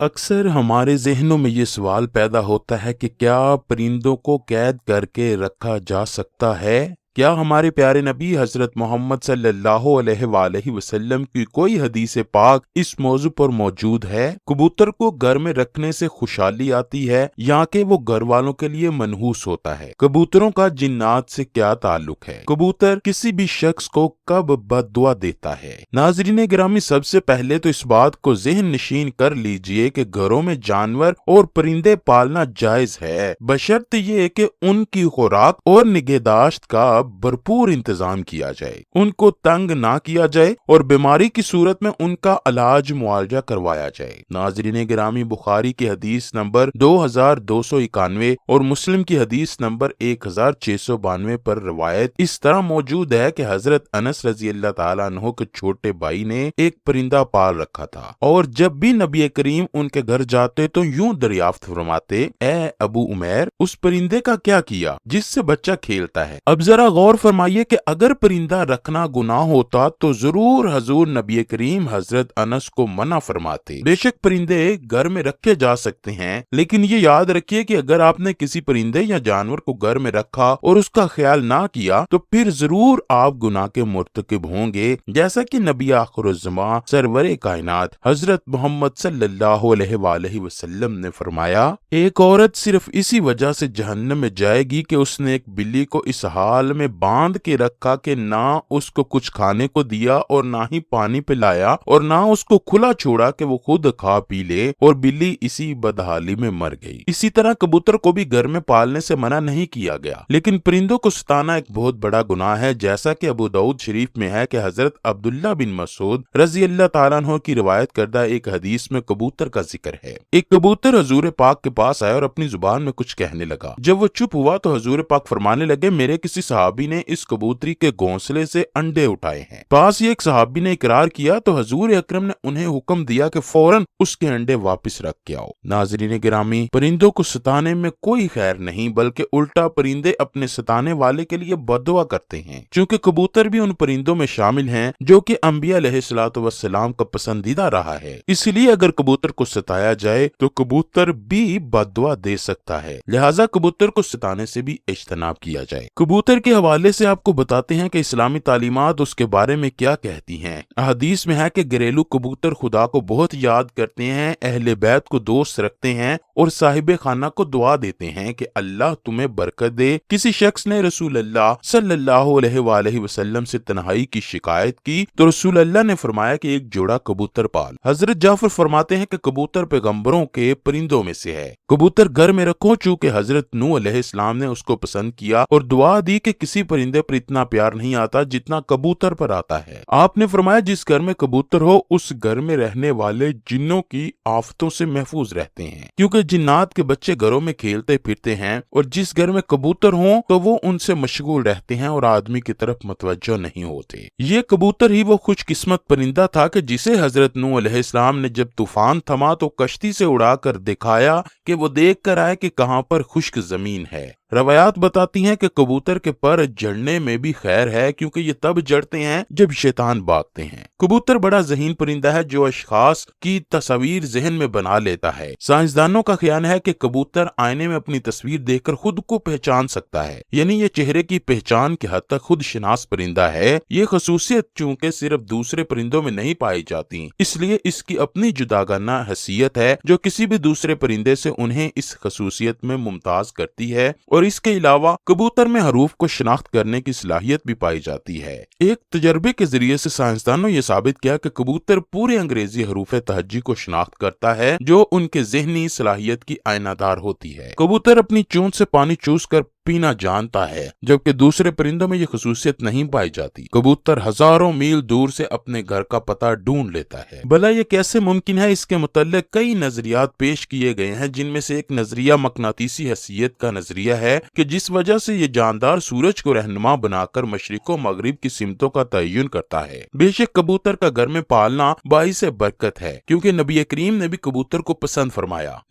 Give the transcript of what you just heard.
اکثر ہمارے ذہنوں میں یہ سوال پیدا ہوتا ہے کہ کیا پرندوں کو قید کر کے رکھا جا سکتا ہے؟ کیا ہمارے پیارے نبی حضرت محمد صلی اللہ علیہ وآلہ وسلم کی کوئی حدیث پاک اس موضوع پر موجود ہے؟ کبوتر کو گھر میں رکھنے سے خوشحالی آتی ہے یا کہ وہ گھر والوں کے لیے منحوس ہوتا ہے؟ کبوتروں کا جنات سے کیا تعلق ہے؟ کبوتر کسی بھی شخص کو کب بد دعا دیتا ہے؟ ناظرین گرامی، سب سے پہلے تو اس بات کو ذہن نشین کر لیجئے کہ گھروں میں جانور اور پرندے پالنا جائز ہے، بشرط یہ کہ ان کی خوراک اور نگہداشت کا بھرپور انتظام کیا جائے، ان کو تنگ نہ کیا جائے اور بیماری کی صورت میں ان کا علاج معالجہ کروایا جائے۔ ناظرین گرامی، بخاری کی حدیث نمبر 2291 اور مسلم کی حدیث نمبر 1692 پر روایت اس طرح موجود ہے کہ حضرت انس رضی اللہ تعالیٰ عنہ کے چھوٹے بھائی نے ایک پرندہ پال رکھا تھا، اور جب بھی نبی کریم ان کے گھر جاتے تو یوں دریافت فرماتے: اے ابو عمیر، اس پرندے کا کیا کیا جس سے بچہ کھیلتا ہے؟ اب ذرا غور فرمائیے کہ اگر پرندہ رکھنا گناہ ہوتا تو ضرور حضور نبی کریم حضرت انس کو منع فرماتے۔ بے شک پرندے گھر میں رکھے جا سکتے ہیں، لیکن یہ یاد رکھیے کہ اگر آپ نے کسی پرندے یا جانور کو گھر میں رکھا اور اس کا خیال نہ کیا تو پھر ضرور آپ گناہ کے مرتکب ہوں گے، جیسا کہ نبی آخر الزمان سرور کائنات حضرت محمد صلی اللہ علیہ وآلہ وسلم نے فرمایا: ایک عورت صرف اسی وجہ سے جہنم میں جائے گی کہ اس نے ایک بلی کو اس حال میں باندھ کے رکھا کہ نہ اس کو کچھ کھانے کو دیا اور نہ ہی پانی پلایا، اور نہ اس کو کھلا چھوڑا کہ وہ خود کھا پی لے، اور بلی اسی بدحالی میں مر گئی۔ اسی طرح کبوتر کو بھی گھر میں پالنے سے منع نہیں کیا گیا، لیکن پرندوں کو ستانا ایک بہت بڑا گناہ ہے، جیسا کہ ابو داؤد شریف میں ہے کہ حضرت عبداللہ بن مسعود رضی اللہ تعالیٰ عنہ کی روایت کردہ ایک حدیث میں کبوتر کا ذکر ہے۔ ایک کبوتر حضور پاک کے پاس آیا اور اپنی زبان میں کچھ کہنے لگا۔ جب وہ چپ ہوا تو حضور پاک فرمانے لگے: میرے کسی صحابی نے اس کبوتری کے گھونسلے سے انڈے اٹھائے ہیں۔ پاس ہی ایک صحابی نے اقرار کیا تو حضور اکرم نے انہیں حکم دیا کہ فوراً اس کے انڈے واپس رکھ کے آؤ۔ ناظرین گرامی، پرندوں کو ستانے میں کوئی خیر نہیں، بلکہ الٹا پرندے اپنے ستانے والے کے لیے بد دعا کرتے ہیں، چونکہ کبوتر بھی ان پرندوں میں شامل ہیں جو کہ انبیاء علیہ الصلوۃ والسلام کا پسندیدہ رہا ہے۔ اس لیے اگر کبوتر کو ستایا جائے تو کبوتر بھی بد دعا دے سکتا ہے، لہٰذا کبوتر کو ستانے سے بھی اجتناب کیا جائے۔ کبوتر کے حوالے سے آپ کو بتاتے ہیں کہ اسلامی تعلیمات اس کے بارے میں کیا کہتی ہیں۔ حدیث میں ہے کہ گھریلو کبوتر خدا کو بہت یاد کرتے ہیں، اہل بیت کو دوست رکھتے ہیں اور صاحب خانہ کو دعا دیتے ہیں کہ اللہ تمہیں برکت دے۔ کسی شخص نے رسول اللہ صلی اللہ علیہ وآلہ وسلم سے تنہائی کی شکایت کی تو رسول اللہ نے فرمایا کہ ایک جوڑا کبوتر پال۔ حضرت جعفر فرماتے ہیں کہ کبوتر پیغمبروں کے پرندوں میں سے ہے۔ کبوتر گھر میں رکھو، چونکہ حضرت نوح علیہ السلام نے اس کو پسند کیا اور دعا دی کہ کسی پرندے پر اتنا پیار نہیں آتا جتنا کبوتر پر آتا ہے۔ آپ نے فرمایا جس گھر میں کبوتر ہو اس گھر میں رہنے والے جنوں کی آفتوں سے محفوظ رہتے ہیں، کیونکہ جنات کے بچے گھروں میں کھیلتے پھرتے ہیں، اور جس گھر میں کبوتر ہوں تو وہ ان سے مشغول رہتے ہیں اور آدمی کی طرف متوجہ نہیں ہوتے۔ یہ کبوتر ہی وہ خوش قسمت پرندہ تھا کہ جسے حضرت نوح علیہ السلام نے جب طوفان تھما تو کشتی سے اڑا کر دکھایا کہ وہ دیکھ کر آئے کہ کہاں پر خشک زمین ہے۔ روایات بتاتی ہیں کہ کبوتر کے پر جڑنے میں بھی خیر ہے، کیونکہ یہ تب جڑتے ہیں جب شیطان بھاگتے ہیں۔ کبوتر بڑا ذہین پرندہ ہے جو اشخاص کی تصاویر ذہن میں بنا لیتا ہے۔ سائنسدانوں کا خیال ہے کہ کبوتر آئینے میں اپنی تصویر دیکھ کر خود کو پہچان سکتا ہے، یعنی یہ چہرے کی پہچان کی حد تک خود شناس پرندہ ہے۔ یہ خصوصیت چونکہ صرف دوسرے پرندوں میں نہیں پائی جاتی، اس لیے اس کی اپنی جداگانہ حیثیت ہے جو کسی بھی دوسرے پرندے سے انہیں اس خصوصیت میں ممتاز کرتی ہے، اور اس کے علاوہ کبوتر میں حروف کو شناخت کرنے کی صلاحیت بھی پائی جاتی ہے۔ ایک تجربے کے ذریعے سے سائنسدانوں نے یہ ثابت کیا کہ کبوتر پورے انگریزی حروف تہجی کو شناخت کرتا ہے جو ان کے ذہنی صلاحیت کی آئینہ دار ہوتی ہے۔ کبوتر اپنی چونچ سے پانی چوس کر پینا جانتا ہے، جبکہ دوسرے پرندوں میں یہ خصوصیت نہیں پائی جاتی۔ کبوتر ہزاروں میل دور سے اپنے گھر کا پتہ ڈھونڈ لیتا ہے۔ بھلا یہ کیسے ممکن ہے؟ اس کے متعلق کئی نظریات پیش کیے گئے ہیں، جن میں سے ایک نظریہ مقناطیسی حیثیت کا نظریہ ہے کہ جس وجہ سے یہ جاندار سورج کو رہنما بنا کر مشرق و مغرب کی سمتوں کا تعین کرتا ہے۔ بے شک کبوتر کا گھر میں پالنا باعث برکت ہے، کیونکہ نبی کریم نے بھی کبوتر کو پسند فرمایا،